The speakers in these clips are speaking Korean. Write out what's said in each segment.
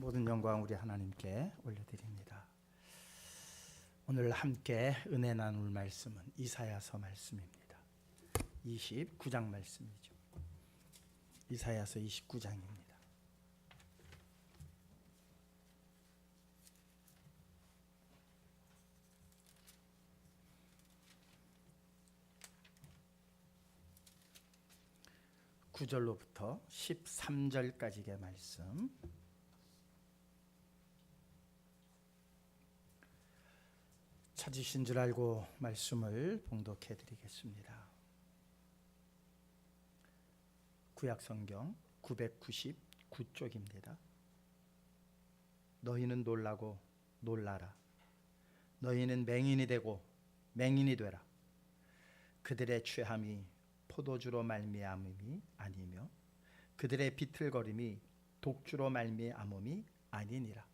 모든 영광 우리 하나님께 올려드립니다. 오늘 함께 은혜 나눌 말씀은 이사야서 말씀입니다. 29장 말씀이죠. 이사야서 29장입니다. (9절로부터) (13절까지의) 말씀. 찾으신 줄 알고 말씀을 봉독해 드리겠습니다. 구약성경 999쪽입니다. 너희는 놀라고 놀라라. 너희는 맹인이 되고 맹인이 되라. 그들의 취함이 포도주로 말미암음이 아니며 그들의 비틀거림이 독주로 말미암음이 아니니라.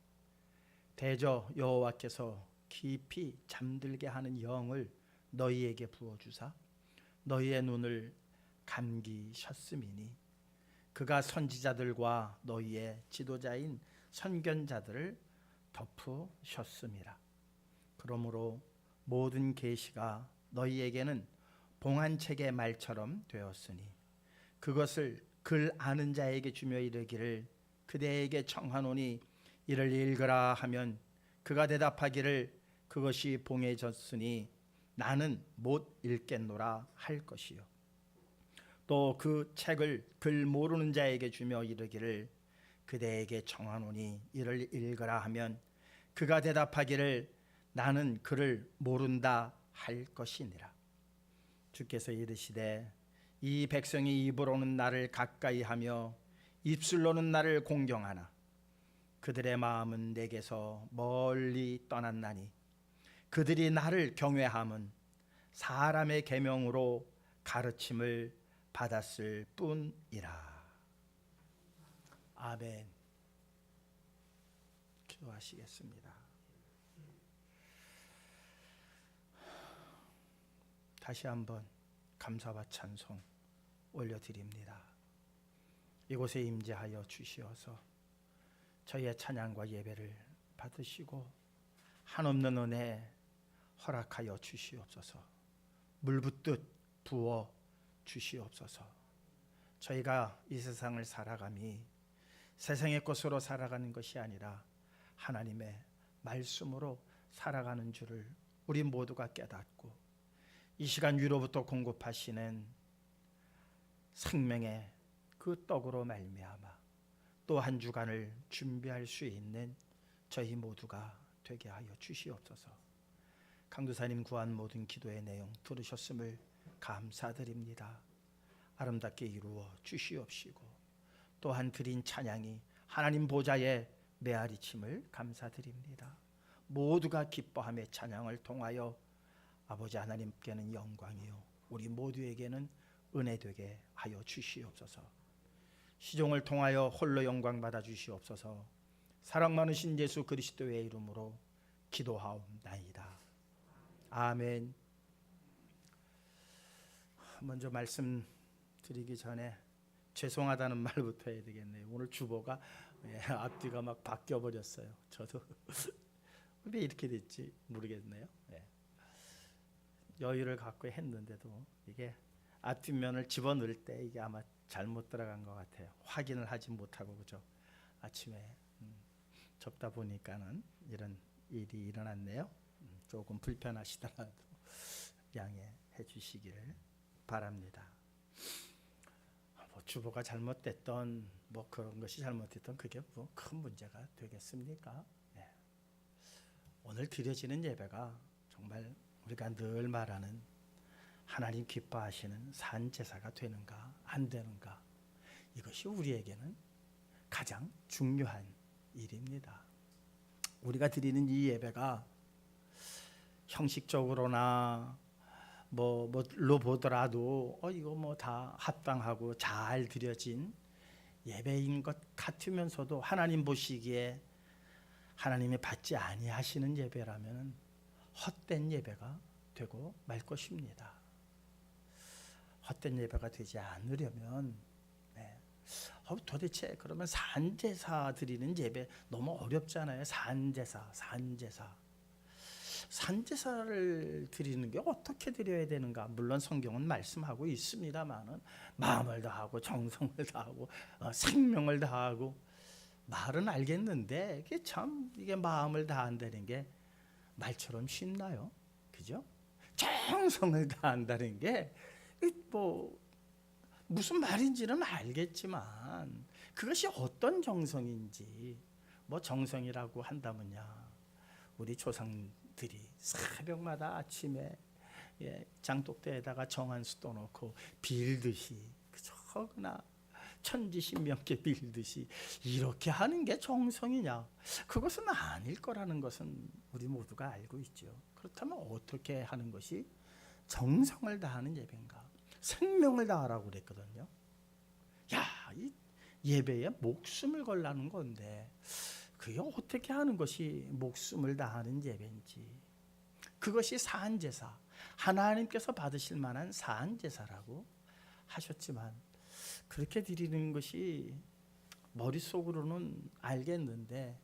대저 여호와께서 깊이 잠들게 하는 영을 너희에게 부어주사 너희의 눈을 감기셨음이니 그가 선지자들과 너희의 지도자인 선견자들을 덮으셨음이라. 그러므로 모든 계시가 너희에게는 봉안책의 말처럼 되었으니 그것을 글 아는 자에게 주며 이르기를 그대에게 청하노니 이를 읽으라 하면 그가 대답하기를 그것이 봉해졌으니 나는 못 읽겠노라 할 것이요. 또 그 책을 글 모르는 자에게 주며 이르기를 그대에게 청하노니 이를 읽으라 하면 그가 대답하기를 나는 글을 모른다 할 것이니라. 주께서 이르시되 이 백성이 입으로는 나를 가까이 하며 입술로는 나를 공경하나 그들의 마음은 내게서 멀리 떠났나니 그들이 나를 경외함은 사람의 계명으로 가르침을 받았을 뿐이라. 아멘. 기도하시겠습니다. 다시 한번 감사와 찬송 올려드립니다. 이곳에 임재하여 주시어서 저희의 찬양과 예배를 받으시고 한없는 은혜 허락하여 주시옵소서. 물붓듯 부어 주시옵소서. 저희가 이 세상을 살아감이 세상의 것으로 살아가는 것이 아니라 하나님의 말씀으로 살아가는 줄을 우리 모두가 깨닫고 이 시간 위로부터 공급하시는 생명의 그 떡으로 말미암아 또 한 주간을 준비할 수 있는 저희 모두가 되게 하여 주시옵소서. 강도사님 구한 모든 기도의 내용 들으셨음을 감사드립니다. 아름답게 이루어 주시옵시고 또한 드린 찬양이 하나님 보좌에 메아리침을 감사드립니다. 모두가 기뻐함의 찬양을 통하여 아버지 하나님께는 영광이요 우리 모두에게는 은혜 되게 하여 주시옵소서. 시종을 통하여 홀로 영광 받아 주시옵소서. 사랑 많으신 예수 그리스도의 이름으로 기도하옵나이다. 아멘. 먼저 말씀드리기 전에 죄송하다는 말부터 해야 되겠네요. 오늘 주보가 앞뒤가 막 바뀌어 버렸어요. 저도 왜 이렇게 됐지 모르겠네요. 여유를 갖고 했는데도 이게 앞뒷면을 집어넣을 때 이게 아마 잘못 들어간 것 같아요. 확인을 하지 못하고 그죠. 아침에 접다 보니까는 이런 일이 일어났네요. 조금 불편하시더라도 양해해 주시기를 바랍니다. 뭐 주보가 잘못됐던 뭐 그런 것이 잘못됐던 그게 뭐 큰 문제가 되겠습니까? 오늘 드려지는 예배가 정말 우리가 늘 말하는 하나님 기뻐하시는 산 제사가 되는가 안 되는가, 이것이 우리에게는 가장 중요한 일입니다. 우리가 드리는 이 예배가 형식적으로나 뭐로 보더라도 이거 뭐 다 합당하고 잘 드려진 예배인 것 같으면서도 하나님 보시기에 하나님이 받지 아니하시는 예배라면 헛된 예배가 되고 말 것입니다. 헛된 예배가 되지 않으려면 도대체 그러면 산제사 드리는 예배 너무 어렵잖아요. 산제사를 드리는 게 어떻게 드려야 되는가? 물론 성경은 말씀하고 있습니다만은 마음을 다하고 정성을 다하고 생명을 다하고 말은 알겠는데 이게 마음을 다한다는 게 말처럼 쉽나요? 그죠? 정성을 다한다는 게 뭐 무슨 말인지는 알겠지만 그것이 어떤 정성인지 뭐 정성이라고 한다면야 우리 조상들이 새벽마다 아침에 장독대에다가 정한수 떠놓고 빌듯이 그저그나 천지신명께 빌듯이 이렇게 하는 게 정성이냐? 그것은 아닐 거라는 것은 우리 모두가 알고 있죠. 그렇다면 어떻게 하는 것이 정성을 다하는 예배인가? 생명을 다하라고 그랬거든요. 이 예배에 목숨을 걸라는 건데 그게 어떻게 하는 것이 목숨을 다하는 예배인지, 그것이 사한제사, 하나님께서 받으실 만한 사한제사라고 하셨지만 그렇게 드리는 것이 머릿속으로는 알겠는데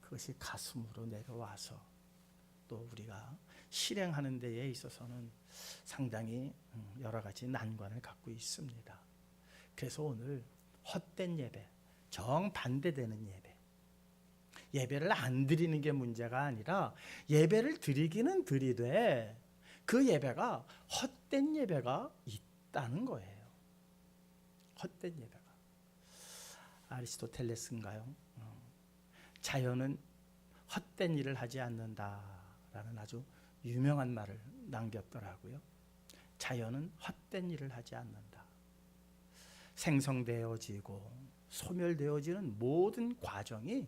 그것이 가슴으로 내려와서 또 우리가 실행하는 데에 있어서는 상당히 여러 가지 난관을 갖고 있습니다. 그래서 오늘 헛된 예배, 정반대되는 예배를 안 드리는 게 문제가 아니라 예배를 드리기는 드리되 그 예배가 헛된 예배가 있다는 거예요. 헛된 예배가. 아리스토텔레스인가요? 자연은 헛된 일을 하지 않는다라는 아주 유명한 말을 남겼더라고요. 자연은 헛된 일을 하지 않는다. 생성되어지고 소멸되어지는 모든 과정이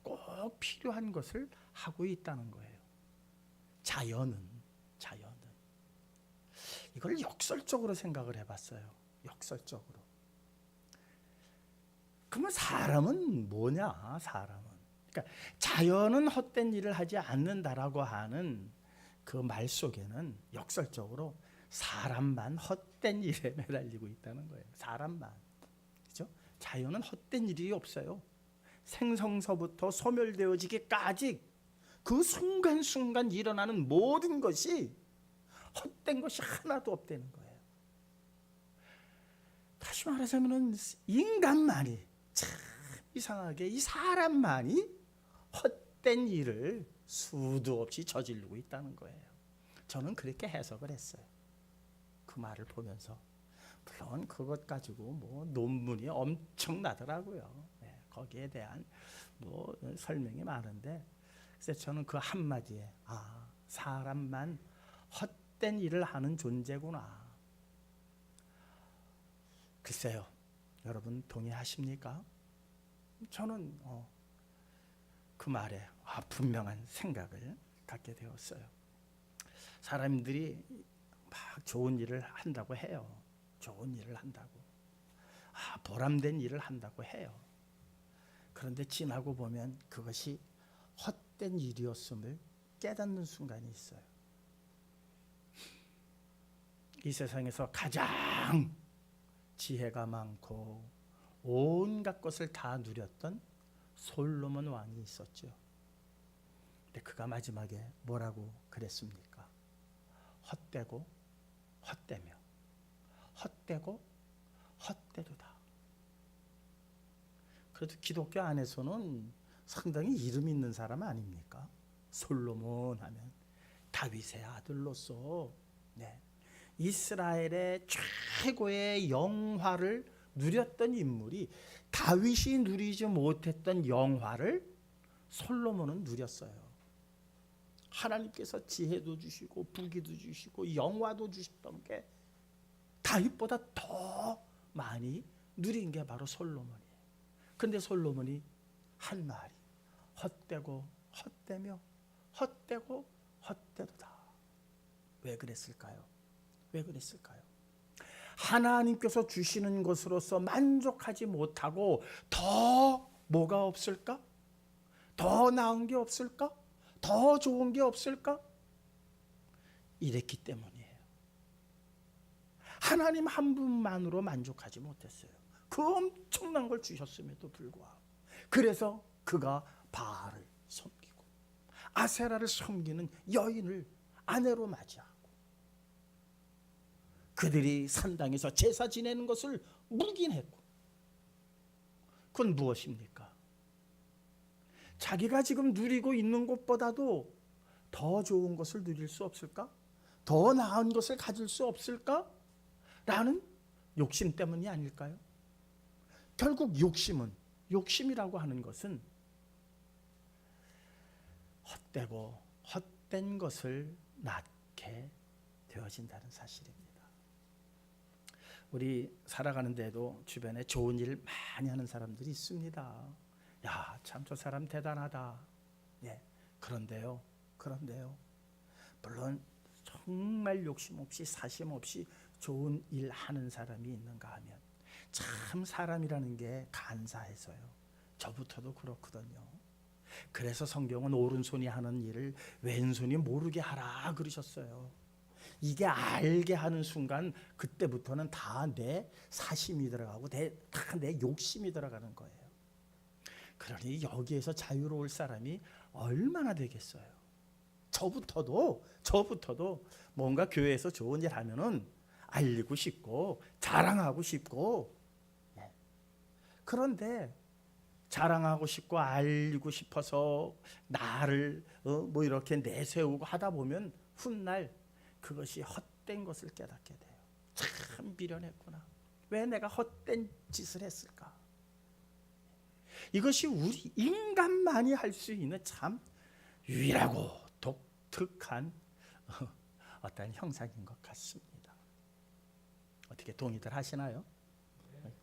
꼭 필요한 것을 하고 있다는 거예요. 자연은 이걸 역설적으로 생각을 해봤어요. 역설적으로. 그러면 사람은 뭐냐? 그러니까 자연은 헛된 일을 하지 않는다라고 하는 그 말 속에는 역설적으로 사람만 헛된 일에 매달리고 있다는 거예요. 사람만. 그죠? 자연은 헛된 일이 없어요. 생성서부터 소멸되어지기까지 그 순간순간 일어나는 모든 것이 헛된 것이 하나도 없다는 거예요. 다시 말하자면 인간만이 참 이상하게 이 사람만이 헛된 일을 수도 없이 저지르고 있다는 거예요. 저는 그렇게 해석을 했어요. 그 말을 보면서. 물론 그것 가지고 뭐 논문이 엄청나더라고요. 거기에 대한 뭐 설명이 많은데 그래서 저는 그 한마디에 사람만 헛된 일을 하는 존재구나. 글쎄요. 여러분 동의하십니까? 저는 그 말에 분명한 생각을 갖게 되었어요. 사람들이 막 좋은 일을 한다고 해요. 좋은 일을 한다고. 보람된 일을 한다고 해요. 그런데 지나고 보면 그것이 헛된 일이었음을 깨닫는 순간이 있어요. 이 세상에서 가장 지혜가 많고 온갖 것을 다 누렸던 솔로몬 왕이 있었죠. 근데 그가 마지막에 뭐라고 그랬습니까? 헛되고 헛되며 헛되고 헛되도다. 그래도 기독교 안에서는 상당히 이름 있는 사람 아닙니까? 솔로몬 하면 다윗의 아들로서 이스라엘의 최고의 영화를 누렸던 인물이 다윗이 누리지 못했던 영화를 솔로몬은 누렸어요. 하나님께서 지혜도 주시고 부귀도 주시고 영화도 주셨던 게 다윗보다 더 많이 누린 게 바로 솔로몬이에요. 근데 솔로몬이 한 말이 헛되고 헛되며 헛되고 헛되도다. 왜 그랬을까요? 하나님께서 주시는 것으로서 만족하지 못하고 더 뭐가 없을까? 더 나은 게 없을까? 더 좋은 게 없을까? 이랬기 때문이에요. 하나님 한 분만으로 만족하지 못했어요. 그 엄청난 걸 주셨음에도 불구하고 그래서 그가 바알을 섬기고 아세라를 섬기는 여인을 아내로 맞이하고 그들이 산당에서 제사 지내는 것을 묵인했고 그건 무엇입니까? 자기가 지금 누리고 있는 것보다도 더 좋은 것을 누릴 수 없을까? 더 나은 것을 가질 수 없을까? 라는 욕심 때문이 아닐까요? 결국 욕심이라고 하는 것은 헛되고 헛된 것을 낳게 되어진다는 사실입니다. 우리 살아가는 데도 주변에 좋은 일 많이 하는 사람들이 있습니다. 야, 참 저 사람 대단하다. 예, 그런데요. 물론 정말 욕심 없이 사심 없이 좋은 일 하는 사람이 있는가 하면 참 사람이라는 게 간사해서요. 저부터도 그렇거든요. 그래서 성경은 오른손이 하는 일을 왼손이 모르게 하라 그러셨어요. 이게 알게 하는 순간 그때부터는 다 내 사심이 들어가고 다 내 욕심이 들어가는 거예요. 그러니 여기에서 자유로울 사람이 얼마나 되겠어요. 저부터도 뭔가 교회에서 좋은 일 하면은 알리고 싶고 자랑하고 싶고, 그런데 자랑하고 싶고 알리고 싶어서 나를 뭐 이렇게 내세우고 하다 보면 훗날 그것이 헛된 것을 깨닫게 돼요. 참 미련했구나. 왜 내가 헛된 짓을 했을까? 이것이 우리 인간만이 할 수 있는 참 유일하고 독특한 어떤 형상인 것 같습니다. 어떻게 동의들 하시나요?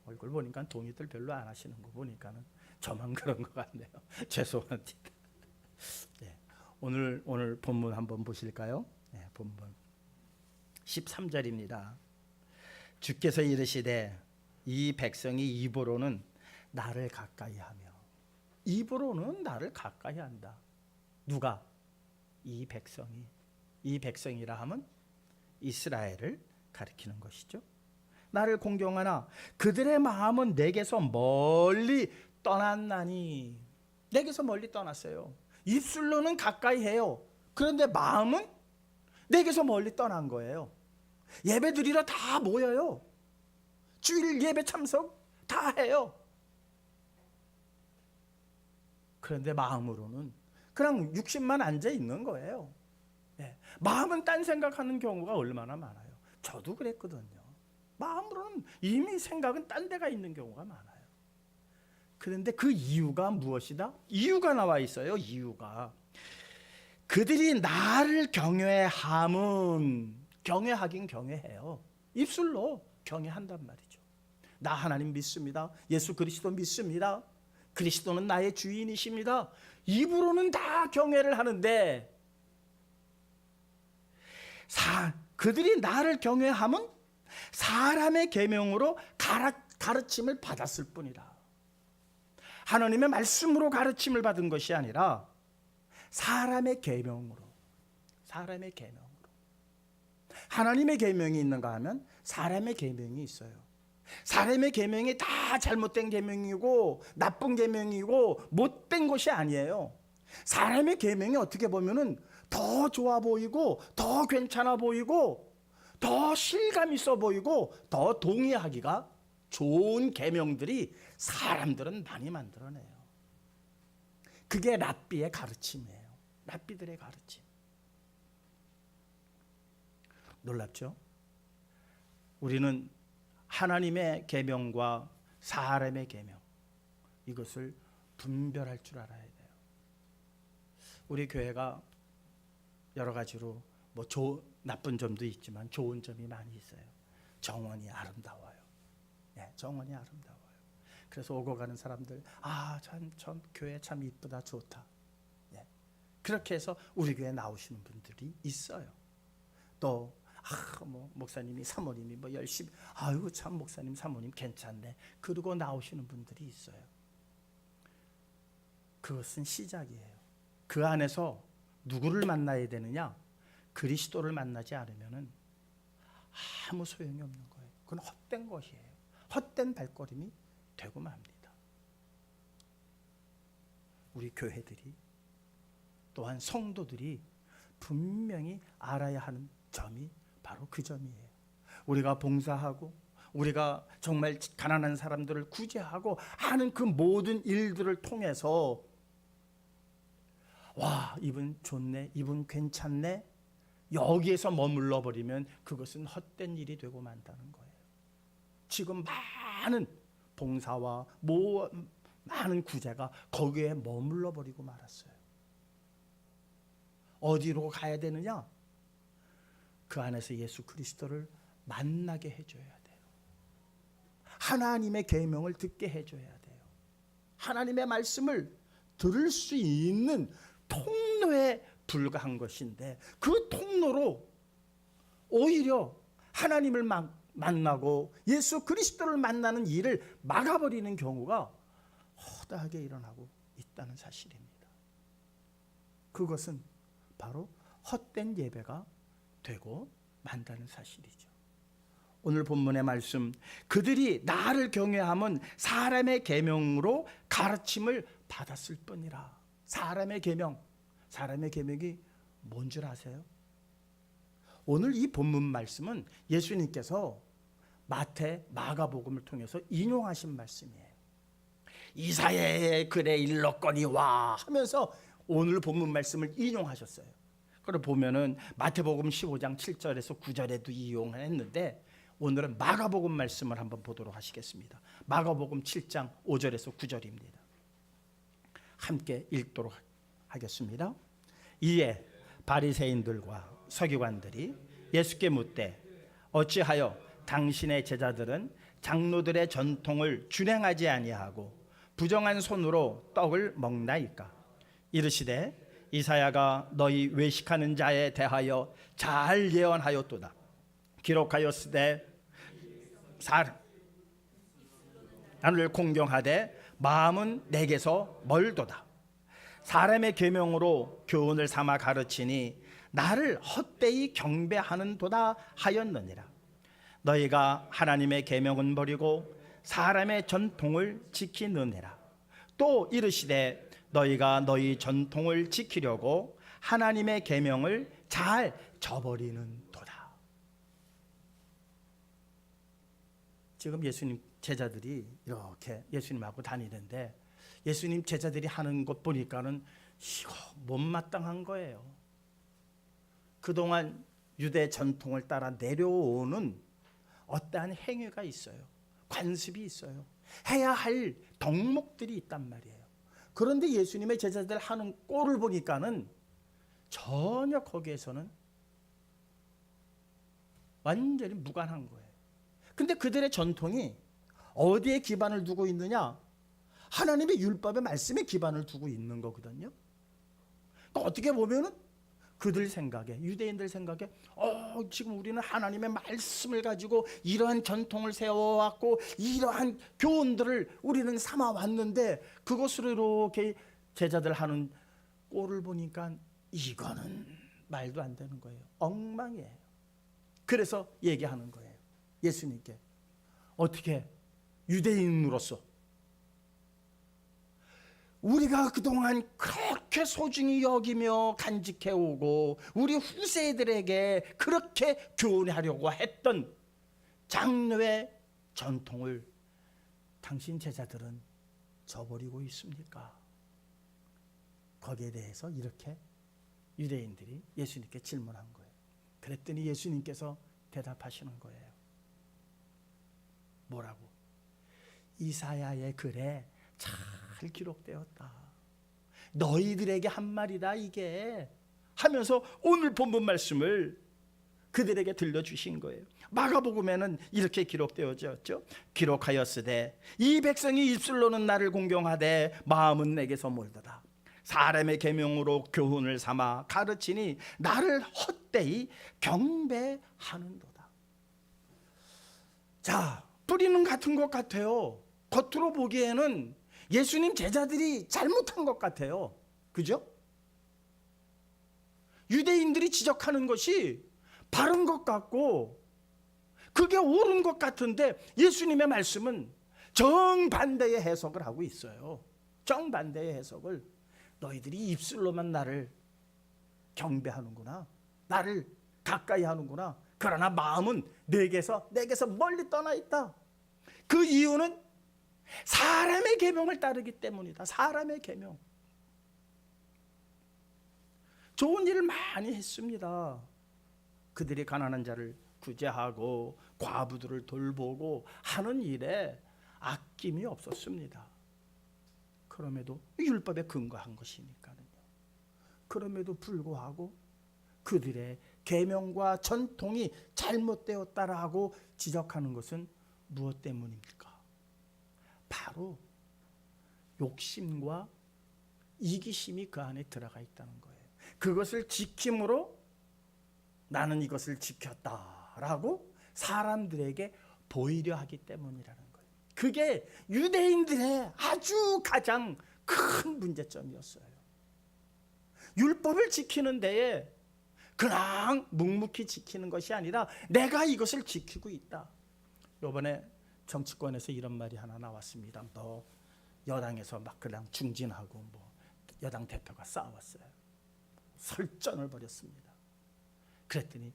얼굴 보니까 동의들 별로 안 하시는 거 보니까는 저만 그런 것 같네요. 죄송합니다. 네, 오늘 본문 한번 보실까요? 네, 본문 13절입니다. 주께서 이르시되 이 백성이 입으로는 나를 가까이하며, 입으로는 나를 가까이한다. 누가? 이 백성이. 이 백성이라 하면 이스라엘을 가리키는 것이죠. 나를 공경하나 그들의 마음은 내게서 멀리 떠났나니. 내게서 멀리 떠났어요. 입술로는 가까이 해요. 그런데 마음은 내게서 멀리 떠난 거예요. 예배 드리러 다 모여요. 주일 예배 참석 다 해요. 그런데 마음으로는 그냥 육신만 앉아 있는 거예요. 마음은 딴 생각하는 경우가 얼마나 많아요. 저도 그랬거든요. 마음으로는 이미 생각은 딴 데가 있는 경우가 많아요. 그런데 그 이유가 무엇이다? 이유가 나와 있어요. 이유가 그들이 나를 경외함은, 경외하긴 경외해요. 입술로 경외한단 말이죠. 나 하나님 믿습니다. 예수 그리스도 믿습니다. 그리스도는 나의 주인이십니다. 입으로는 다 경외를 하는데 그들이 나를 경외함은 사람의 계명으로 가르침을 받았을 뿐이다. 하나님의 말씀으로 가르침을 받은 것이 아니라 사람의 계명으로. 하나님의 계명이 있는가 하면 사람의 계명이 있어요. 사람의 계명이 다 잘못된 계명이고 나쁜 계명이고 못된 것이 아니에요. 사람의 계명이 어떻게 보면은 더 좋아 보이고 더 괜찮아 보이고 더 실감 있어 보이고 더 동의하기가 좋은 계명들이 사람들은 많이 만들어내요. 그게 랍비의 가르침이에요. 랍비들의 가르침. 놀랍죠? 우리는 하나님의 계명과 사람의 계명, 이것을 분별할 줄 알아야 돼요. 우리 교회가 여러 가지로 뭐 나쁜 점도 있지만 좋은 점이 많이 있어요. 정원이 아름다워요. 정원이 아름다워요. 그래서 오고 가는 사람들, 참 교회 참 이쁘다, 좋다. 그렇게 해서 우리 교회 나오시는 분들이 있어요. 또 목사님이 사모님이 뭐 열심히, 아이고 참 목사님 사모님 괜찮네, 그러고 나오시는 분들이 있어요. 그것은 시작이에요. 그 안에서 누구를 만나야 되느냐? 그리스도를 만나지 않으면은 아무 소용이 없는 거예요. 그건 헛된 것이에요. 헛된 발걸음이 되고 맙니다. 우리 교회들이 또한 성도들이 분명히 알아야 하는 점이 바로 그 점이에요. 우리가 봉사하고 우리가 정말 가난한 사람들을 구제하고 하는 그 모든 일들을 통해서 와, 이분 좋네, 이분 괜찮네, 여기에서 머물러 버리면 그것은 헛된 일이 되고 만다는 거예요. 지금 많은 봉사와 많은 구제가 거기에 머물러 버리고 말았어요. 어디로 가야 되느냐? 그 안에서 예수 그리스도를 만나게 해줘야 돼요. 하나님의 계명을 듣게 해줘야 돼요. 하나님의 말씀을 들을 수 있는 통로에 불과한 것인데 그 통로로 오히려 하나님을 만나고 예수 그리스도를 만나는 일을 막아버리는 경우가 허다하게 일어나고 있다는 사실입니다. 그것은 바로 헛된 예배가 되고 만다는 사실이죠. 오늘 본문의 말씀, 그들이 나를 경외함은 사람의 계명으로 가르침을 받았을 뿐이라. 사람의 계명, 사람의 계명이 뭔 줄 아세요? 오늘 이 본문 말씀은 예수님께서 마태, 마가복음을 통해서 인용하신 말씀이에요. 이사야의 글에 일렀거니와 하면서 오늘 본문 말씀을 인용하셨어요. 그걸 보면은 마태복음 15장 7절에서 9절에도 이용했는데 오늘은 마가복음 말씀을 한번 보도록 하시겠습니다. 마가복음 7장 5절에서 9절입니다. 함께 읽도록 하겠습니다. 이에 바리새인들과 서기관들이 예수께 묻되 어찌하여 당신의 제자들은 장로들의 전통을 준행하지 아니하고 부정한 손으로 떡을 먹나이까? 이르시되 이사야가 너희 외식하는 자에 대하여 잘 예언하였도다. 기록하였으되 나를 공경하되 마음은 내게서 멀도다. 사람의 계명으로 교훈을 삼아 가르치니 나를 헛되이 경배하는도다 하였느니라. 너희가 하나님의 계명은 버리고 사람의 전통을 지키느니라. 또 이르시되 너희가 너희 전통을 지키려고 하나님의 계명을 잘 저버리는도다. 지금 예수님 제자들이 이렇게 예수님하고 다니는데 예수님 제자들이 하는 것 보니까는 이거 못마땅한 거예요. 그동안 유대 전통을 따라 내려오는 어떠한 행위가 있어요. 관습이 있어요. 해야 할 덕목들이 있단 말이에요. 그런데 예수님의 제자들 하는 꼴을 보니까는 전혀 거기에서는 완전히 무관한 거예요. 근데 그들의 전통이 어디에 기반을 두고 있느냐? 하나님의 율법의 말씀에 기반을 두고 있는 거거든요. 그러니까 어떻게 보면은 그들 생각에, 유대인들 생각에 지금 우리는 하나님의 말씀을 가지고 이러한 전통을 세워왔고 이러한 교훈들을 우리는 삼아왔는데 그것으로 이렇게 제자들 하는 꼴을 보니까 이거는 말도 안 되는 거예요. 엉망이에요. 그래서 얘기하는 거예요. 예수님께 어떻게 유대인으로서 우리가 그동안 그렇게 소중히 여기며 간직해오고 우리 후세들에게 그렇게 교훈하려고 했던 장로의 전통을 당신 제자들은 저버리고 있습니까? 거기에 대해서 이렇게 유대인들이 예수님께 질문한 거예요. 그랬더니 예수님께서 대답하시는 거예요. 뭐라고? 이사야의 글에 잘 기록되었다. 너희들에게 한 말이다 이게 하면서 오늘 본문 말씀을 그들에게 들려주신 거예요. 마가복음에는 이렇게 기록되어졌죠. 기록하였으되 이 백성이 입술로는 나를 공경하되 마음은 내게서 멀도다. 사람의 계명으로 교훈을 삼아 가르치니 나를 헛되이 경배하는도다. 자, 뿌리는 같은 것 같아요. 겉으로 보기에는 예수님 제자들이 잘못한 것 같아요. 그죠? 유대인들이 지적하는 것이 바른 것 같고 그게 옳은 것 같은데 예수님의 말씀은 정반대의 해석을 하고 있어요. 정반대의 해석을. 너희들이 입술로만 나를 경배하는구나, 나를 가까이 하는구나. 그러나 마음은 내게서 멀리 떠나 있다. 그 이유는 사람의 계명을 따르기 때문이다. 사람의 계명. 좋은 일을 많이 했습니다. 그들이 가난한 자를 구제하고 과부들을 돌보고 하는 일에 아낌이 없었습니다. 그럼에도 율법에 근거한 것이니까요. 그럼에도 불구하고 그들의 계명과 전통이 잘못되었다라고 지적하는 것은 무엇 때문입니까? 바로 욕심과 이기심이 그 안에 들어가 있다는 거예요. 그것을 지킴으로 나는 이것을 지켰다라고 사람들에게 보이려 하기 때문이라는 거예요. 그게 유대인들의 아주 가장 큰 문제점이었어요. 율법을 지키는 데에 그냥 묵묵히 지키는 것이 아니라 내가 이것을 지키고 있다. 이번에 정치권에서 이런 말이 하나 나왔습니다. 너 여당에서 막 그냥 중진하고 뭐 여당 대표가 싸웠어요. 설전을 벌였습니다. 그랬더니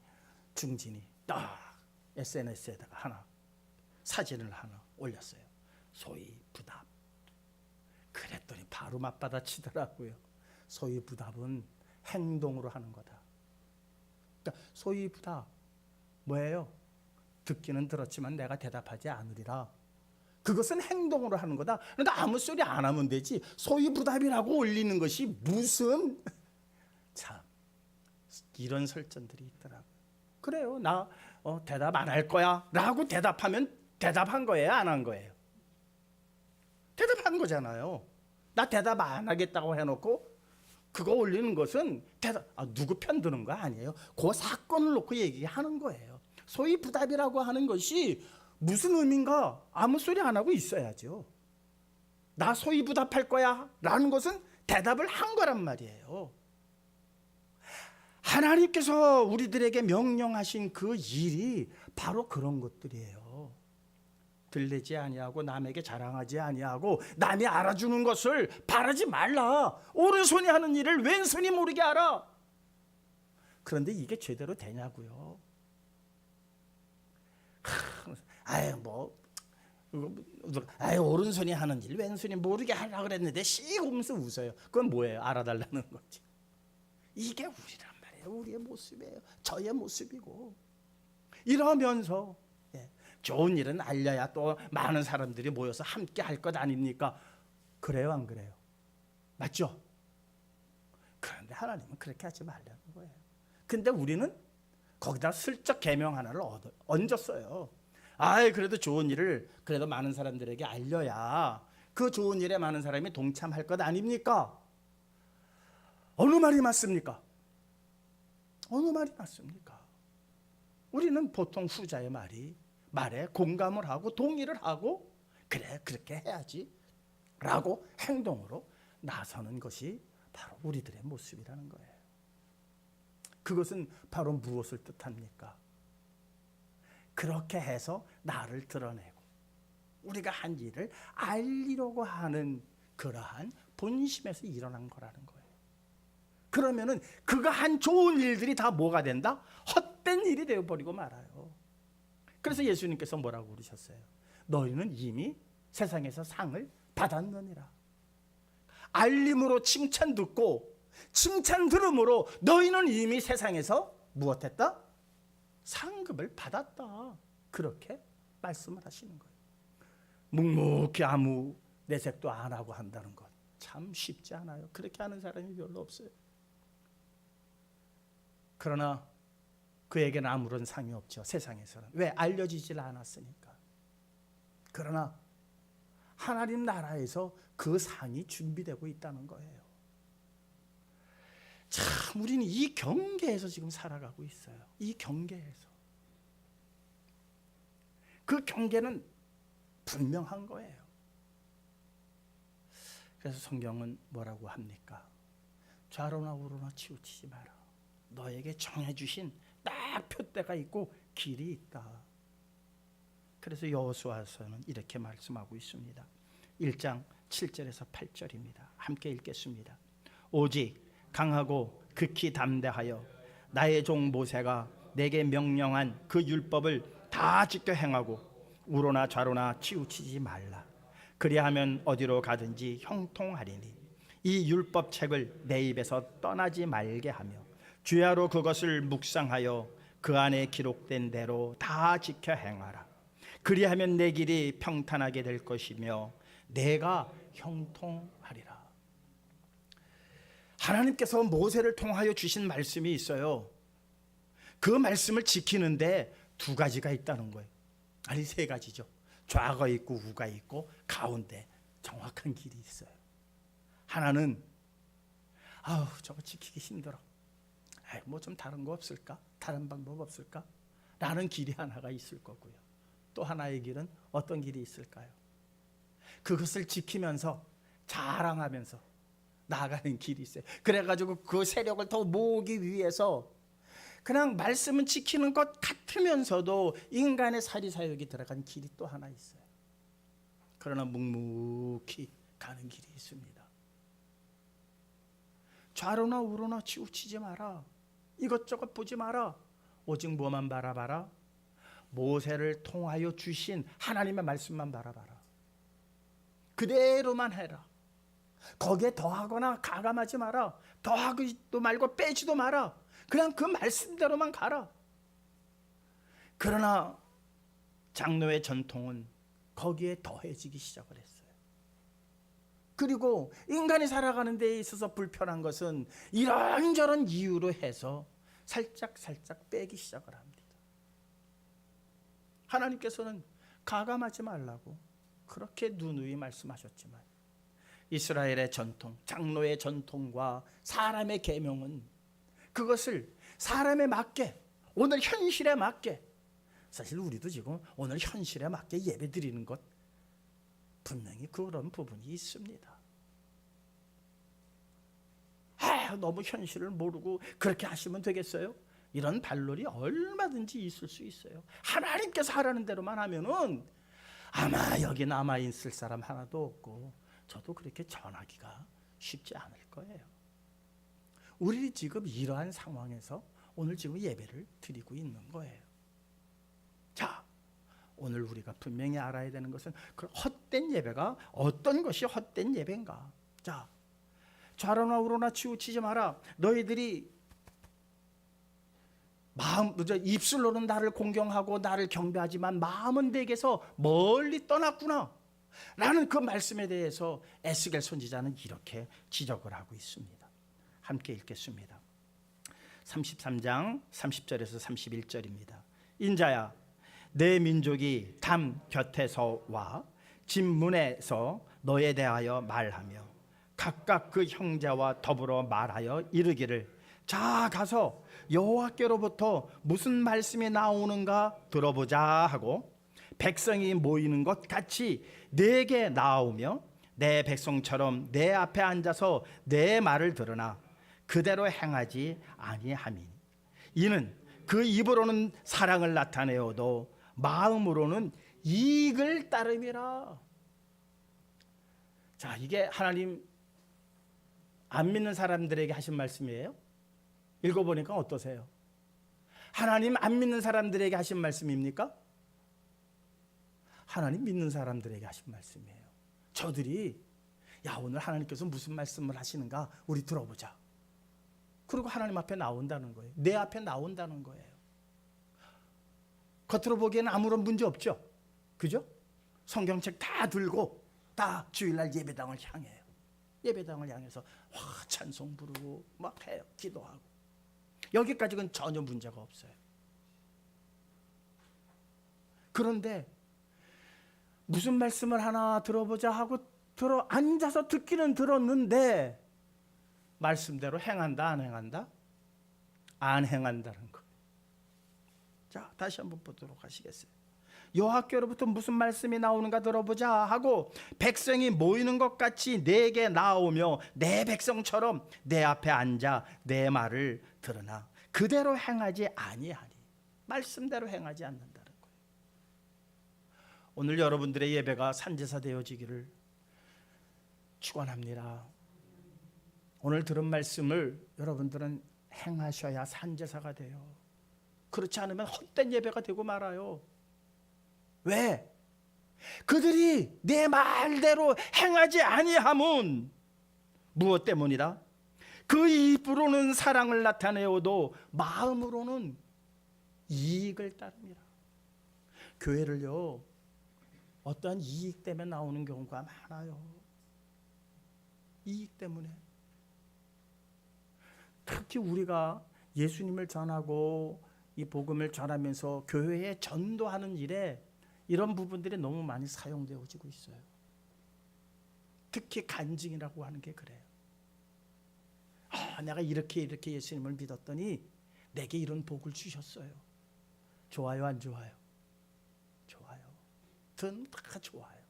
중진이 딱 SNS에다가 하나 사진을 하나 올렸어요. 소위 부답. 그랬더니 바로 맞받아치더라고요. 소위 부답은 행동으로 하는 거다. 그러니까 소위 부답 뭐예요? 듣기는 들었지만 내가 대답하지 않으리라. 그것은 행동으로 하는 거다. 그러니까 아무 소리 안 하면 되지. 소위 부답이라고 올리는 것이 무슨 참 이런 설전들이 있더라고요. 그래요. 나 대답 안 할 거야 라고 대답하면 대답한 거예요? 안 한 거예요? 대답한 거잖아요. 나 대답 안 하겠다고 해놓고 그거 올리는 것은 누구 편 드는 거 아니에요. 그 사건을 놓고 얘기하는 거예요. 소위 부답이라고 하는 것이 무슨 의미인가? 아무 소리 안 하고 있어야죠. 나 소위 부답할 거야 라는 것은 대답을 한 거란 말이에요. 하나님께서 우리들에게 명령하신 그 일이 바로 그런 것들이에요. 들리지 아니하고 남에게 자랑하지 아니하고 남이 알아주는 것을 바라지 말라. 오른손이 하는 일을 왼손이 모르게 하라. 그런데 이게 제대로 되냐고요. 오른손이 하는 일 왼손이 모르게 하려고 그랬는데 씩 웃으면서 웃어요. 그건 뭐예요? 알아달라는 거지. 이게 우리란 말이에요. 우리의 모습이에요. 저의 모습이고. 이러면서 좋은 일은 알려야 또 많은 사람들이 모여서 함께 할 것 아닙니까? 그래요, 안 그래요? 맞죠? 그런데 하나님은 그렇게 하지 말라는 거예요. 근데 우리는 거기다 슬쩍 계명 하나를 얹었어요. 그래도 좋은 일을 그래도 많은 사람들에게 알려야 그 좋은 일에 많은 사람이 동참할 것 아닙니까? 어느 말이 맞습니까? 어느 말이 맞습니까? 우리는 보통 후자의 말에 공감을 하고 동의를 하고 그래 그렇게 해야지 라고 행동으로 나서는 것이 바로 우리들의 모습이라는 거예요. 그것은 바로 무엇을 뜻합니까? 그렇게 해서 나를 드러내고 우리가 한 일을 알리려고 하는 그러한 본심에서 일어난 거라는 거예요. 그러면은 그가 한 좋은 일들이 다 뭐가 된다? 헛된 일이 되어버리고 말아요. 그래서 예수님께서 뭐라고 그러셨어요? 너희는 이미 세상에서 상을 받았느니라. 알림으로 칭찬 듣고 칭찬 들음으로 너희는 이미 세상에서 무엇했다? 상급을 받았다. 그렇게 말씀을 하시는 거예요. 묵묵히 아무 내색도 안 하고 한다는 것 참 쉽지 않아요. 그렇게 하는 사람이 별로 없어요. 그러나 그에게는 아무런 상이 없죠. 세상에서는. 왜? 알려지질 않았으니까. 그러나 하나님 나라에서 그 상이 준비되고 있다는 거예요. 참 우리는 이 경계에서 지금 살아가고 있어요. 이 경계에서. 그 경계는 분명한 거예요. 그래서 성경은 뭐라고 합니까? 좌로나 우로나 치우치지 마라. 너에게 정해주신 딱 표대가 있고 길이 있다. 그래서 여호수아서는 이렇게 말씀하고 있습니다. 1장 7절에서 8절입니다. 함께 읽겠습니다. 오직 강하고 극히 담대하여 나의 종 모세가 내게 명령한 그 율법을 다 지켜 행하고 우로나 좌로나 치우치지 말라. 그리하면 어디로 가든지 형통하리니 이 율법책을 내 입에서 떠나지 말게 하며 주야로 그것을 묵상하여 그 안에 기록된 대로 다 지켜 행하라. 그리하면 내 길이 평탄하게 될 것이며 내가 형통하리라. 하나님께서 모세를 통하여 주신 말씀이 있어요. 그 말씀을 지키는데 두 가지가 있다는 거예요. 아니, 세 가지죠. 좌가 있고 우가 있고 가운데 정확한 길이 있어요. 하나는 저거 지키기 힘들어. 뭐 좀 다른 거 없을까? 다른 방법 없을까? 라는 길이 하나가 있을 거고요. 또 하나의 길은 어떤 길이 있을까요? 그것을 지키면서 자랑하면서 나아가는 길이 있어요. 그래가지고 그 세력을 더 모으기 위해서 그냥 말씀은 지키는 것 같으면서도 인간의 사리사욕이 들어간 길이 또 하나 있어요. 그러나 묵묵히 가는 길이 있습니다. 좌로나 우로나 치우치지 마라. 이것저것 보지 마라. 오직 뭐만 바라봐라? 모세를 통하여 주신 하나님의 말씀만 바라봐라. 그대로만 해라. 거기에 더하거나 가감하지 마라. 더하기도 말고 빼지도 마라. 그냥 그 말씀대로만 가라. 그러나 장로의 전통은 거기에 더해지기 시작을 했어요. 그리고 인간이 살아가는 데 있어서 불편한 것은 이런저런 이유로 해서 살짝 빼기 시작을 합니다. 하나님께서는 가감하지 말라고 그렇게 누누이 말씀하셨지만 이스라엘의 전통, 장로의 전통과 사람의 계명은 그것을 사람에 맞게, 오늘 현실에 맞게, 사실 우리도 지금 오늘 현실에 맞게 예배 드리는 것 분명히 그런 부분이 있습니다. 너무 현실을 모르고 그렇게 하시면 되겠어요? 이런 반론이 얼마든지 있을 수 있어요. 하나님께서 하라는 대로만 하면은 아마 여기 남아있을 사람 하나도 없고 저도 그렇게 전하기가 쉽지 않을 거예요. 우리 지금 이러한 상황에서 오늘 지금 예배를 드리고 있는 거예요. 자, 오늘 우리가 분명히 알아야 되는 것은 그 헛된 예배가 어떤 것이 헛된 예배인가. 자, 좌로나 우로나 치우치지 마라. 너희들이 입술로는 나를 공경하고 나를 경배하지만 마음은 내게서 멀리 떠났구나 라는 그 말씀에 대해서 에스겔 선지자는 이렇게 지적을 하고 있습니다. 함께 읽겠습니다. 33장 30절에서 31절입니다. 인자야, 내 민족이 담 곁에서와 집 문에서 너에 대하여 말하며 각각 그 형제와 더불어 말하여 이르기를 자 가서 여호와께로부터 무슨 말씀이 나오는가 들어보자 하고 백성이 모이는 것 같이 내게 나오며 내 백성처럼 내 앞에 앉아서 내 말을 들으나 그대로 행하지 아니함이니 이는 그 입으로는 사랑을 나타내어도 마음으로는 이익을 따름이라. 자, 이게 하나님 안 믿는 사람들에게 하신 말씀이에요. 읽어보니까 어떠세요? 하나님 안 믿는 사람들에게 하신 말씀입니까? 하나님 믿는 사람들에게 하신 말씀이에요. 저들이 오늘 하나님께서 무슨 말씀을 하시는가 우리 들어보자. 그리고 하나님 앞에 나온다는 거예요. 내 앞에 나온다는 거예요. 겉으로 보기에는 아무런 문제 없죠. 그죠? 성경책 다 들고 다 주일날 예배당을 향해요. 예배당을 향해서 찬송 부르고 막 해요. 기도하고. 여기까지는 전혀 문제가 없어요. 그런데 무슨 말씀을 하나 들어보자 하고 앉아서 듣기는 들었는데 말씀대로 행한다 안 행한다? 안 행한다는 거예요. 자, 다시 한번 보도록 하시겠어요? 여호와께로부터 무슨 말씀이 나오는가 들어보자 하고 백성이 모이는 것 같이 내게 나오며 내 백성처럼 내 앞에 앉아 내 말을 들으나 그대로 행하지 아니하니 말씀대로 행하지 않는다는 거예요. 오늘 여러분들의 예배가 산제사 되어지기를 축원합니다. 오늘 들은 말씀을 여러분들은 행하셔야 산제사가 돼요. 그렇지 않으면 헛된 예배가 되고 말아요. 왜? 그들이 내 말대로 행하지 아니함은 무엇 때문이다? 그 입으로는 사랑을 나타내어도 마음으로는 이익을 따릅니다. 교회를요, 어떠한 이익 때문에 나오는 경우가 많아요. 이익 때문에. 특히 우리가 예수님을 전하고 이 복음을 전하면서 교회에 전도하는 일에 이런 부분들이 너무 많이 사용되어지고 있어요. 특히 간증이라고 하는 게 그래요. 내가 이렇게 예수님을 믿었더니 내게 이런 복을 주셨어요. 좋아요, 안 좋아요? 좋아요. 전 다 좋아요.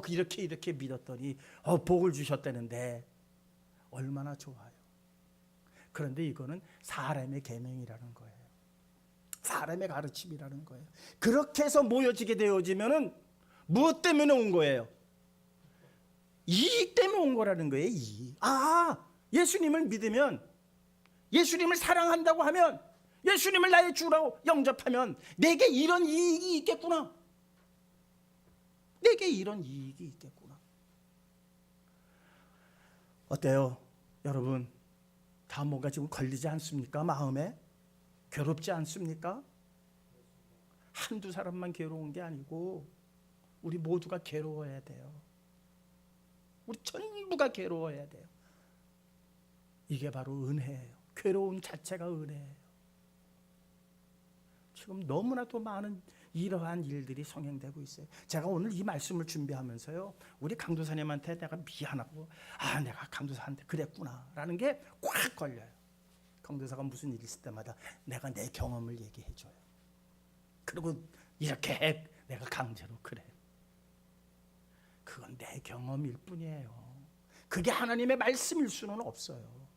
이렇게 믿었더니 복을 주셨다는데 얼마나 좋아요. 그런데 이거는 사람의 계명이라는 거예요. 사람의 가르침이라는 거예요. 그렇게 해서 모여지게 되어지면은 무엇 때문에 온 거예요? 이익 때문에 온 거라는 거예요. 이익. 예수님을 믿으면, 예수님을 사랑한다고 하면, 예수님을 나의 주라고 영접하면 내게 이런 이익이 있겠구나. 내게 이런 이익이 있겠구나. 어때요? 여러분, 다 뭔가 지금 걸리지 않습니까? 마음에? 괴롭지 않습니까? 한두 사람만 괴로운 게 아니고 우리 모두가 괴로워야 돼요. 우리 전부가 괴로워야 돼요. 이게 바로 은혜예요. 괴로움 자체가 은혜예요. 지금 너무나도 많은 이러한 일들이 성행되고 있어요. 제가 오늘 이 말씀을 준비하면서요, 우리 강도사님한테 내가 미안하고 내가 강도사한테 그랬구나 라는 게 꽉 걸려요. 강도사가 무슨 일 있을 때마다 내가 내 경험을 얘기해줘요. 그리고 이렇게 해, 내가 강제로 그래. 그건 내 경험일 뿐이에요. 그게 하나님의 말씀일 수는 없어요.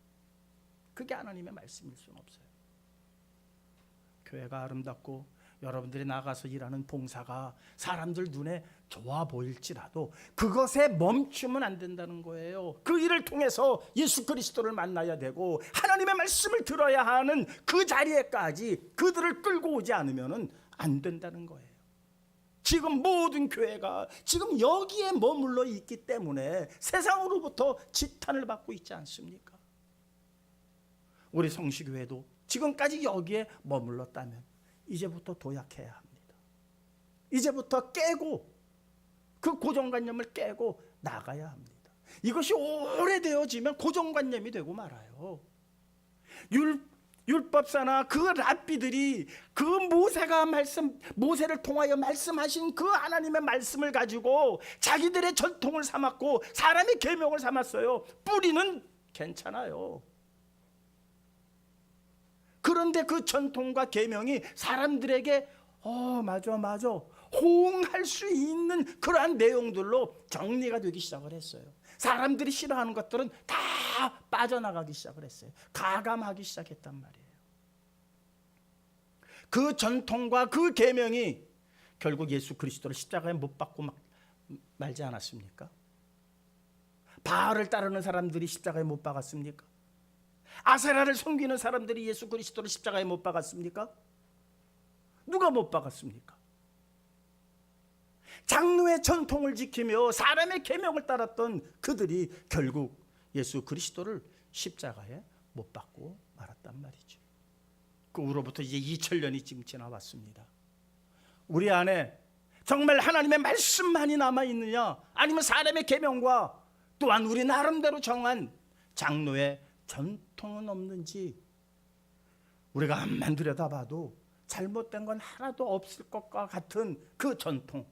그게 하나님의 말씀일 수는 없어요. 교회가 아름답고 여러분들이 나가서 일하는 봉사가 사람들 눈에 좋아 보일지라도 그것에 멈추면 안 된다는 거예요. 그 일을 통해서 예수 그리스도를 만나야 되고 하나님의 말씀을 들어야 하는 그 자리에까지 그들을 끌고 오지 않으면 안 된다는 거예요. 지금 모든 교회가 지금 여기에 머물러 있기 때문에 세상으로부터 지탄을 받고 있지 않습니까? 우리 성시교회도 지금까지 여기에 머물렀다면 이제부터 도약해야 합니다. 이제부터 깨고 그 고정관념을 깨고 나가야 합니다. 이것이 오래되어지면 고정관념이 되고 말아요. 율법사나 그 랍비들이 그 모세를 통하여 말씀하신 그 하나님의 말씀을 가지고 자기들의 전통을 삼았고 사람의 계명을 삼았어요. 뿌리는 괜찮아요. 그런데 그 전통과 계명이 사람들에게 맞아 호응할 수 있는 그러한 내용들로 정리가 되기 시작을 했어요. 사람들이 싫어하는 것들은 다 빠져나가기 시작을 했어요. 가감하기 시작했단 말이에요. 그 전통과 그 계명이 결국 예수 그리스도를 십자가에 못 박고 말지 않았습니까? 바알을 따르는 사람들이 십자가에 못 박았습니까? 아세라를 섬기는 사람들이 예수 그리스도를 십자가에 못 박았습니까? 누가 못 박았습니까? 장로의 전통을 지키며 사람의 계명을 따랐던 그들이 결국 예수 그리스도를 십자가에 못 박고 말았단 말이죠. 그 후로부터 이제 2000년이 지금 지나왔습니다. 우리 안에 정말 하나님의 말씀만이 남아있느냐, 아니면 사람의 계명과 또한 우리 나름대로 정한 장로의 전통은 없는지 우리가 암만 들여다봐도 잘못된 건 하나도 없을 것과 같은 그 전통.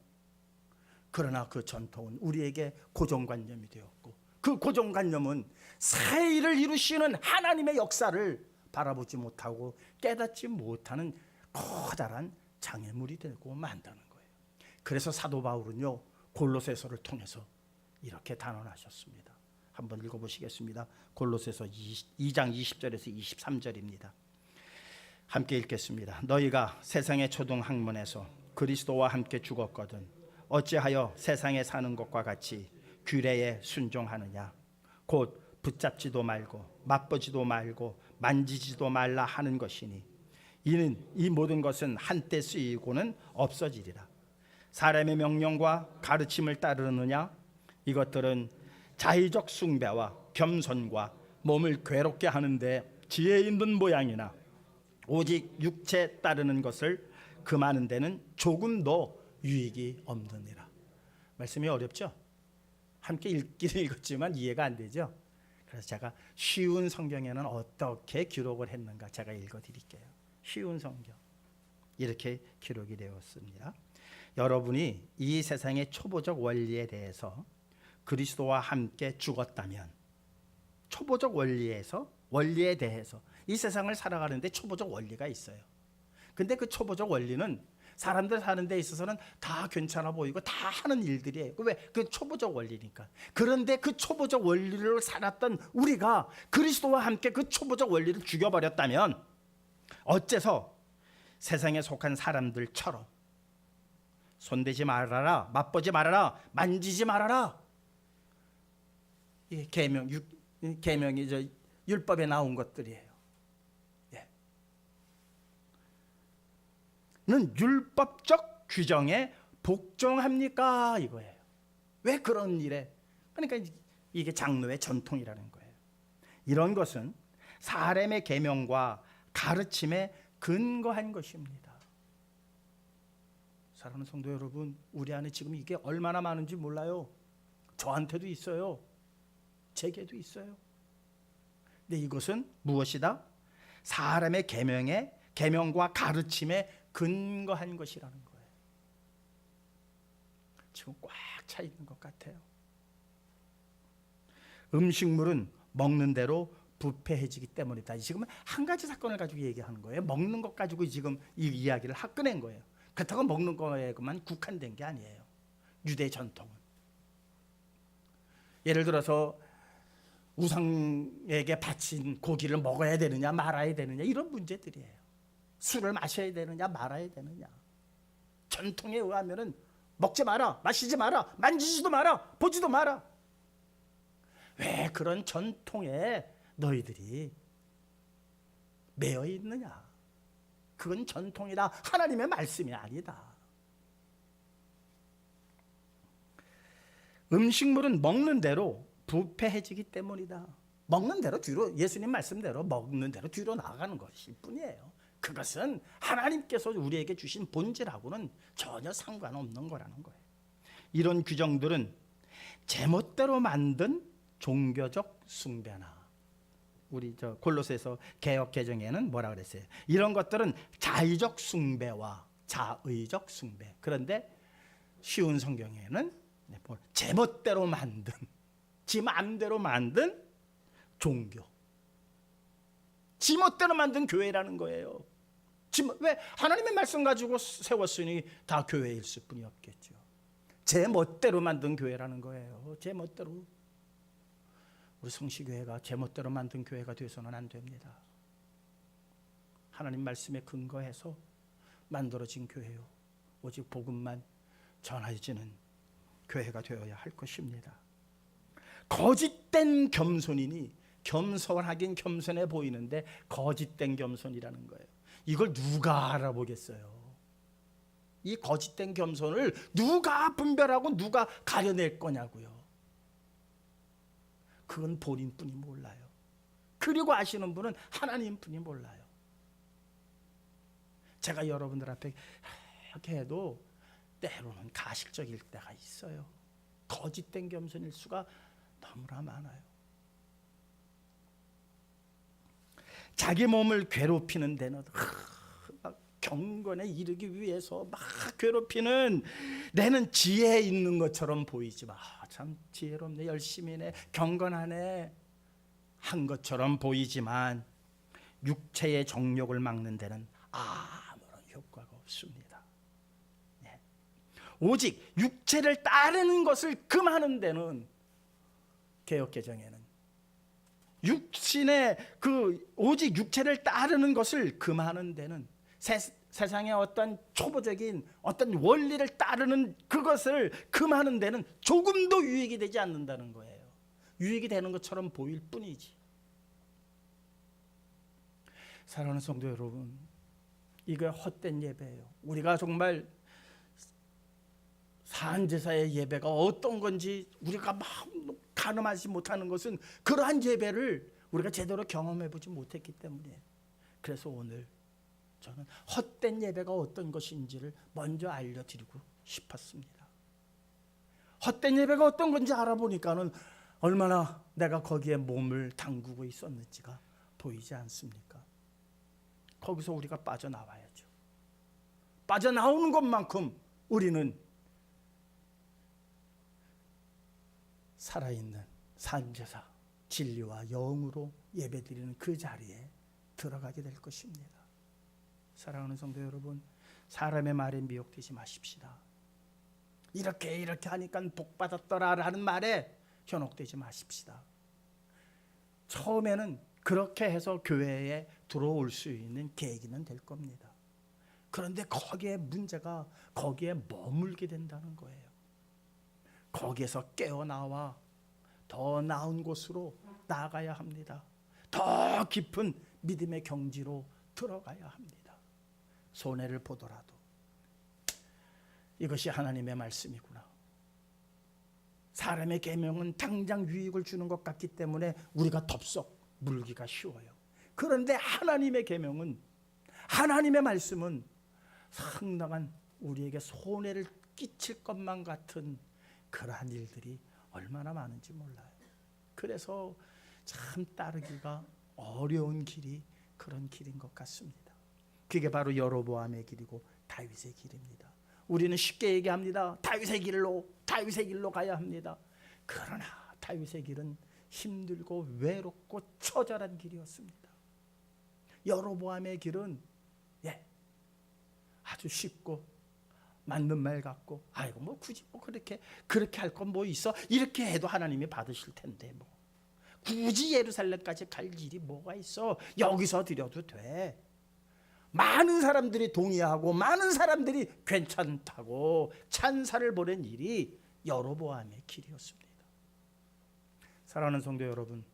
그러나 그 전통은 우리에게 고정관념이 되었고 그 고정관념은 세일을 이루시는 하나님의 역사를 바라보지 못하고 깨닫지 못하는 커다란 장애물이 되고 만드는 거예요. 그래서 사도 바울은요, 골로새서를 통해서 이렇게 단언하셨습니다. 한번 읽어보시겠습니다. 골로새서 2장 20절에서 23절입니다. 함께 읽겠습니다. 너희가 세상의 초등 학문에서 그리스도와 함께 죽었거든 어찌하여 세상에 사는 것과 같이 규례에 순종하느냐. 곧 붙잡지도 말고 맛보지도 말고 만지지도 말라 하는 것이니 이는 이 모든 것은 한때 쓰이고는 없어지리라. 사람의 명령과 가르침을 따르느냐. 이것들은 자의적 숭배와 겸손과 몸을 괴롭게 하는데 지혜 있는 모양이나 오직 육체 따르는 것을 금하는 데는 조금도 유익이 없느니라. 말씀이 어렵죠? 함께 읽기는 읽었지만 이해가 안 되죠? 그래서 제가 쉬운 성경에는 어떻게 기록을 했는가 제가 읽어드릴게요. 쉬운 성경 이렇게 기록이 되었습니다. 여러분이 이 세상의 초보적 원리에 대해서 그리스도와 함께 죽었다면, 초보적 원리에 대해서 이 세상을 살아가는데 초보적 원리가 있어요. 근데 그 초보적 원리는 사람들 사는 데 있어서는 다 괜찮아 보이고 다 하는 일들이에요. 왜? 그 초보적 원리니까. 그런데 그 초보적 원리를 살았던 우리가 그리스도와 함께 그 초보적 원리를 죽여버렸다면 어째서 세상에 속한 사람들처럼 손대지 말아라, 맛보지 말아라, 만지지 말아라. 이 계명이 저 율법에 나온 것들이에요. 는 율법적 규정에 복종합니까? 이거예요. 왜 그런 일에? 그러니까 이게 장로의 전통이라는 거예요. 이런 것은 사람의 계명과 가르침에 근거한 것입니다. 사랑하는 성도 여러분, 우리 안에 지금 이게 얼마나 많은지 몰라요. 저한테도 있어요. 제게도 있어요. 근데 이것은 무엇이다? 사람의 계명과 가르침에 근거한 것이라는 거예요. 지금 꽉 차 있는 것 같아요. 음식물은 먹는 대로 부패해지기 때문이다. 지금 한 가지 사건을 가지고 얘기하는 거예요. 먹는 것 가지고 지금 이 이야기를 꺼낸 거예요. 그렇다고 먹는 거에만 국한된 게 아니에요. 유대 전통은. 예를 들어서 우상에게 바친 고기를 먹어야 되느냐 말아야 되느냐 이런 문제들이에요. 술을 마셔야 되느냐 말아야 되느냐. 전통에 의하면은 먹지 마라, 마시지 마라, 만지지도 마라, 보지도 마라. 왜 그런 전통에 너희들이 매여 있느냐? 그건 전통이다. 하나님의 말씀이 아니다. 음식물은 먹는 대로 부패해지기 때문이다. 먹는 대로 뒤로, 예수님 말씀대로 먹는 대로 뒤로 나아가는 것일 뿐이에요. 그것은 하나님께서 우리에게 주신 본질하고는 전혀 상관없는 거라는 거예요. 이런 규정들은 제멋대로 만든 종교적 숭배나, 우리 저 골로새서 개역 개정에는 뭐라 그랬어요? 이런 것들은 자의적 숭배와 자의적 숭배. 그런데 쉬운 성경에는 제멋대로 만든, 지 마음대로 만든 종교, 지 멋대로 만든 교회라는 거예요. 왜? 하나님의 말씀 가지고 세웠으니 다 교회일 뿐이 없겠죠. 제 멋대로 만든 교회라는 거예요. 제 멋대로. 우리 성시교회가 제 멋대로 만든 교회가 되어서는 안 됩니다. 하나님 말씀에 근거해서 만들어진 교회요. 오직 복음만 전해지는 교회가 되어야 할 것입니다. 거짓된 겸손이니, 겸손하긴 겸손해 보이는데 거짓된 겸손이라는 거예요. 이걸 누가 알아보겠어요? 이 거짓된 겸손을 누가 분별하고 누가 가려낼 거냐고요. 그건 본인뿐이 몰라요. 그리고 아시는 분은 하나님뿐이 몰라요. 제가 여러분들 앞에 이렇게 해도 때로는 가식적일 때가 있어요. 거짓된 겸손일 수가 너무나 많아요. 자기 몸을 괴롭히는 데는 경건에 이르기 위해서 막 괴롭히는, 내는 지혜 있는 것처럼 보이지만 참 지혜롭네, 열심히네, 경건하네 한 것처럼 보이지만 육체의 정욕을 막는 데는 아무런 효과가 없습니다. 오직 육체를 따르는 것을 금하는 데는, 개역개정에는 육신의 오직 육체를 따르는 것을 금하는 데는, 세상의 어떤 초보적인 어떤 원리를 따르는 그것을 금하는 데는 조금도 유익이 되지 않는다는 거예요. 유익이 되는 것처럼 보일 뿐이지. 사랑하는 성도 여러분, 이거 헛된 예배예요. 우리가 정말 사한제사의 예배가 어떤 건지 우리가 가늠하지 못하는 것은 그러한 예배를 우리가 제대로 경험해 보지 못했기 때문이에요. 그래서 오늘 저는 헛된 예배가 어떤 것인지를 먼저 알려드리고 싶었습니다. 헛된 예배가 어떤 건지 알아보니까는 얼마나 내가 거기에 몸을 담그고 있었는지가 보이지 않습니까? 거기서 우리가 빠져나와야죠. 빠져나오는 것만큼 우리는 살아있는 산제사 진리와 영으로 예배드리는 그 자리에 들어가게 될 것입니다. 사랑하는 성도 여러분, 사람의 말에 미혹되지 마십시다. 이렇게 하니까 복 받았더라라는 말에 현혹되지 마십시다. 처음에는 그렇게 해서 교회에 들어올 수 있는 계기는 될 겁니다. 그런데 거기에 문제가 거기에 머물게 된다는 거예요. 거기에서 깨어나와 더 나은 곳으로 나아가야 합니다. 더 깊은 믿음의 경지로 들어가야 합니다. 손해를 보더라도 이것이 하나님의 말씀이구나. 사람의 계명은 당장 유익을 주는 것 같기 때문에 우리가 덥석 물기가 쉬워요. 그런데 하나님의 계명은, 하나님의 말씀은 상당한 우리에게 손해를 끼칠 것만 같은 그러한 일들이 얼마나 많은지 몰라요. 그래서 참 따르기가 어려운 길이 그런 길인 것 같습니다. 그게 바로 여로보암의 길이고 다윗의 길입니다. 우리는 쉽게 얘기합니다. 다윗의 길로 가야 합니다. 그러나 다윗의 길은 힘들고 외롭고 처절한 길이었습니다. 여로보암의 길은 아주 쉽고 맞는 말 같고, 아이고 뭐 굳이 뭐 그렇게 할 건 뭐 있어? 이렇게 해도 하나님이 받으실 텐데 뭐 굳이 예루살렘까지 갈 일이 뭐가 있어? 여기서 드려도 돼. 많은 사람들이 동의하고 많은 사람들이 괜찮다고 찬사를 보낸 일이 여로보암의 길이었습니다. 사랑하는 성도 여러분,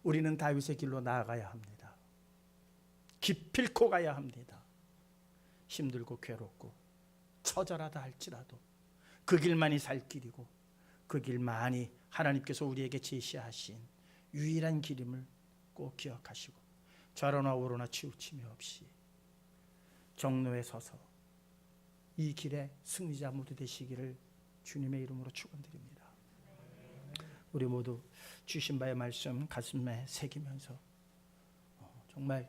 우리는 다윗의 길로 나아가야 합니다. 기필코 가야 합니다. 힘들고 괴롭고 처절하다 할지라도 그 길만이 살 길이고 그 길만이 하나님께서 우리에게 제시하신 유일한 길임을 꼭 기억하시고 좌로나 우로나 치우침이 없이 정로에 서서 이 길의 승리자 모두 되시기를 주님의 이름으로 축원드립니다. 우리 모두 주신 바의 말씀 가슴에 새기면서 정말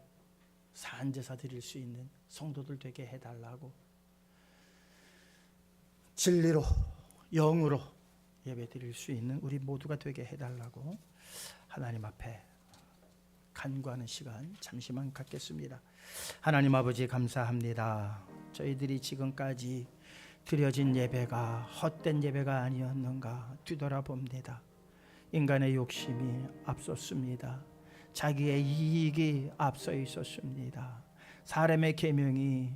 산제사 드릴 수 있는 성도들 되게 해달라고, 진리로 영으로 예배 드릴 수 있는 우리 모두가 되게 해달라고 하나님 앞에 간구하는 시간 잠시만 갖겠습니다. 하나님 아버지 감사합니다. 저희들이 지금까지 드려진 예배가 헛된 예배가 아니었는가 뒤돌아봅니다. 인간의 욕심이 앞섰습니다. 자기의 이익이 앞서 있었습니다. 사람의 계명이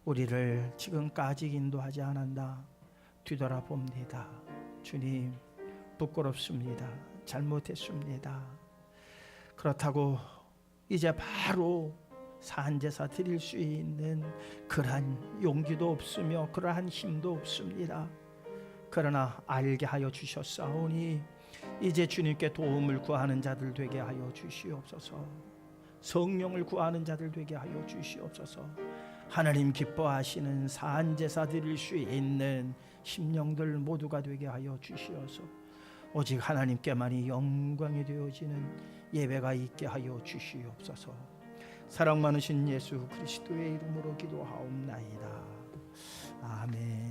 우리를 지금까지 인도하지 않았나 뒤돌아봅니다. 주님, 부끄럽습니다. 잘못했습니다. 그렇다고 이제 바로 산제사 드릴 수 있는 그러한 용기도 없으며 그러한 힘도 없습니다. 그러나 알게 하여 주셨사오니 이제 주님께 도움을 구하는 자들 되게 하여 주시옵소서. 성령을 구하는 자들 되게 하여 주시옵소서. 하나님 기뻐하시는 산제사 드릴 수 있는 심령들 모두가 되게 하여 주시어서 오직 하나님께만이 영광이 되어지는 예배가 있게 하여 주시옵소서. 사랑 많으신 예수 그리스도의 이름으로 기도하옵나이다. 아멘.